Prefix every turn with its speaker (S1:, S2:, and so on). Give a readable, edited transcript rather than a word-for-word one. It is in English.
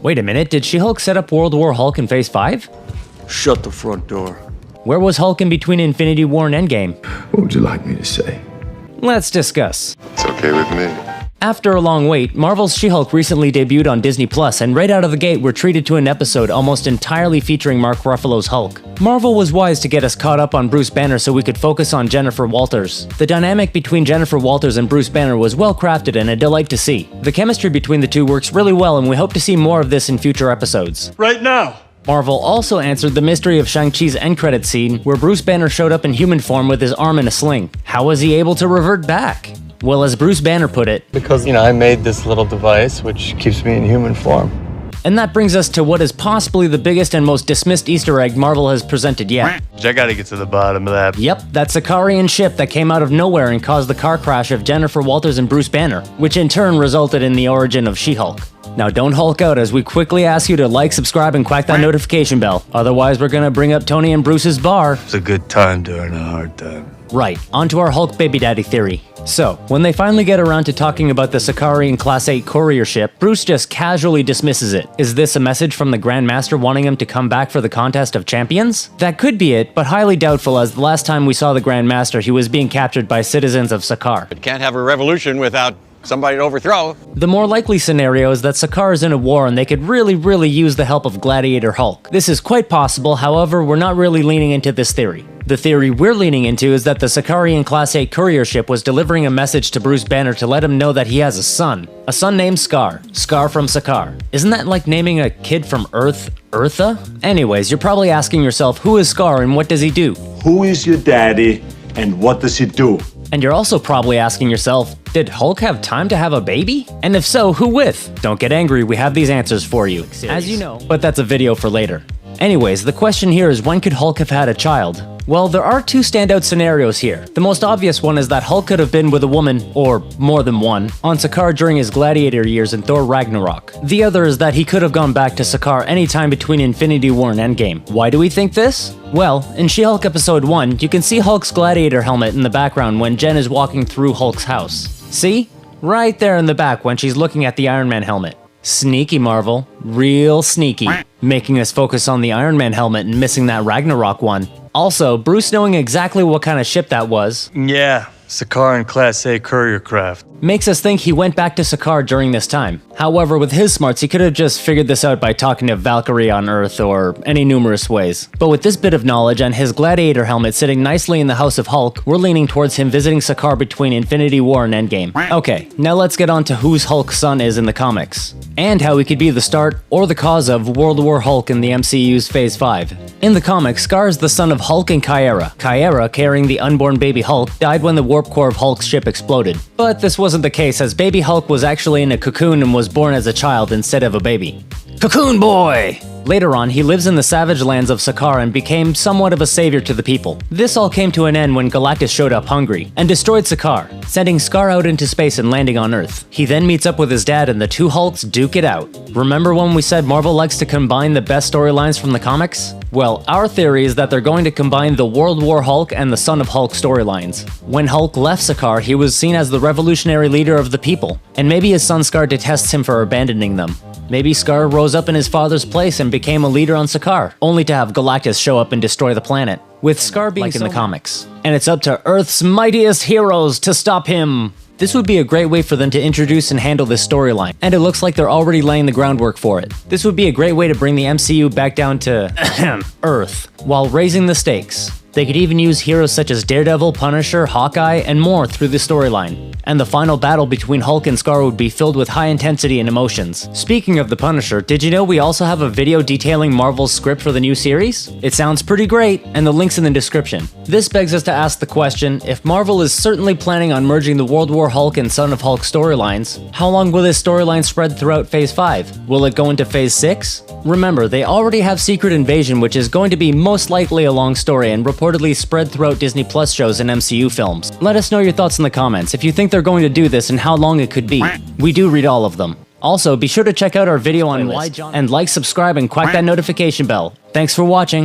S1: Wait a minute, did She-Hulk set up World War Hulk in Phase 5?
S2: Shut the front door.
S1: Where was Hulk in between Infinity War and Endgame?
S3: What would you like me to say?
S1: Let's discuss.
S4: It's okay with me.
S1: After a long wait, Marvel's She-Hulk recently debuted on Disney+, and right out of the gate we're treated to an episode almost entirely featuring Mark Ruffalo's Hulk. Marvel was wise to get us caught up on Bruce Banner so we could focus on Jennifer Walters. The dynamic between Jennifer Walters and Bruce Banner was well crafted and a delight to see. The chemistry between the two works really well, and we hope to see more of this in future episodes.
S2: Right now!
S1: Marvel also answered the mystery of Shang-Chi's end credit scene, where Bruce Banner showed up in human form with his arm in a sling. How was he able to revert back? Well, as Bruce Banner put it,
S5: because, I made this little device which keeps me in human form.
S1: And that brings us to what is possibly the biggest and most dismissed Easter egg Marvel has presented yet.
S2: I gotta get to the bottom of that.
S1: Yep, that Sakarian ship that came out of nowhere and caused the car crash of Jennifer Walters and Bruce Banner, which in turn resulted in the origin of She-Hulk. Now don't Hulk out as we quickly ask you to like, subscribe, and quack that notification bell. Otherwise we're gonna bring up Tony and Bruce's bar.
S2: It's a good time during a hard time.
S1: Right, onto our Hulk baby daddy theory. So, when they finally get around to talking about the Sakarian Class 8 courier ship, Bruce just casually dismisses it. Is this a message from the Grand Master wanting him to come back for the Contest of Champions? That could be it, but highly doubtful, as the last time we saw the Grand Master he was being captured by citizens of Sakaar.
S6: But can't have a revolution without somebody to overthrow.
S1: The more likely scenario is that Sakaar is in a war and they could really use the help of Gladiator Hulk. This is quite possible, however, we're not really leaning into this theory. The theory we're leaning into is that the Sakarian Class 8 courier ship was delivering a message to Bruce Banner to let him know that he has a son named Scar. Scar from Sakaar. Isn't that like naming a kid from Earth, Eartha? Anyways, you're probably asking yourself, who is Scar and what does he do?
S7: Who is your daddy and what does he do?
S1: And you're also probably asking yourself, did Hulk have time to have a baby? And if so, who with? Don't get angry, we have these answers for you, as you know, but that's a video for later. Anyways, the question here is, when could Hulk have had a child? Well, there are two standout scenarios here. The most obvious one is that Hulk could have been with a woman, or more than one, on Sakaar during his gladiator years in Thor Ragnarok. The other is that he could have gone back to Sakaar anytime between Infinity War and Endgame. Why do we think this? Well, in She-Hulk Episode 1, you can see Hulk's gladiator helmet in the background when Jen is walking through Hulk's house. See? Right there in the back when she's looking at the Iron Man helmet. Sneaky, Marvel. Real sneaky. Making us focus on the Iron Man helmet and missing that Ragnarok one. Also, Bruce knowing exactly what kind of ship that was,
S2: Yeah, Sakarian Class 8 courier craft.
S1: makes us think he went back to Sakaar during this time. However, with his smarts, he could have just figured this out by talking to Valkyrie on Earth or any numerous ways. But with this bit of knowledge and his gladiator helmet sitting nicely in the House of Hulk, we're leaning towards him visiting Sakaar between Infinity War and Endgame. Okay, now let's get on to whose Hulk's son is in the comics, and how he could be the start or the cause of World War Hulk in the MCU's Phase 5. In the comics, Scar is the son of Hulk and Kyera. Kyera, carrying the unborn baby Hulk, died when the warp core of Hulk's ship exploded. But this wasn't the case, as baby Hulk was actually in a cocoon and was born as a child instead of a baby. Cocoon boy! Later on, he lives in the savage lands of Sakaar and became somewhat of a savior to the people. This all came to an end when Galactus showed up hungry and destroyed Sakaar, sending Scar out into space and landing on Earth. He then meets up with his dad and the two Hulks duke it out. Remember when we said Marvel likes to combine the best storylines from the comics? Well, our theory is that they're going to combine the World War Hulk and the Son of Hulk storylines. When Hulk left Sakaar, he was seen as the revolutionary leader of the people, and maybe his son Scar detests him for abandoning them. Maybe Scar rose up in his father's place and became a leader on Sakaar, only to have Galactus show up and destroy the planet, with Scar being like in the comics. And it's up to Earth's mightiest heroes to stop him! This would be a great way for them to introduce and handle this storyline, and it looks like they're already laying the groundwork for it. This would be a great way to bring the MCU back down to Earth, while raising the stakes. They could even use heroes such as Daredevil, Punisher, Hawkeye, and more through the storyline. And the final battle between Hulk and Scar would be filled with high intensity and emotions. Speaking of the Punisher, did you know we also have a video detailing Marvel's script for the new series? It sounds pretty great, and the link's in the description. This begs us to ask the question, if Marvel is certainly planning on merging the World War Hulk and Son of Hulk storylines, how long will this storyline spread throughout Phase 5? Will it go into Phase 6? Remember, they already have Secret Invasion, which is going to be most likely a long story and reportedly spread throughout Disney Plus shows and MCU films. Let us know your thoughts in the comments if you think they're going to do this and how long it could be. We do read all of them. Also, be sure to check out our video on why John and like, subscribe, and quack that notification bell. Thanks for watching.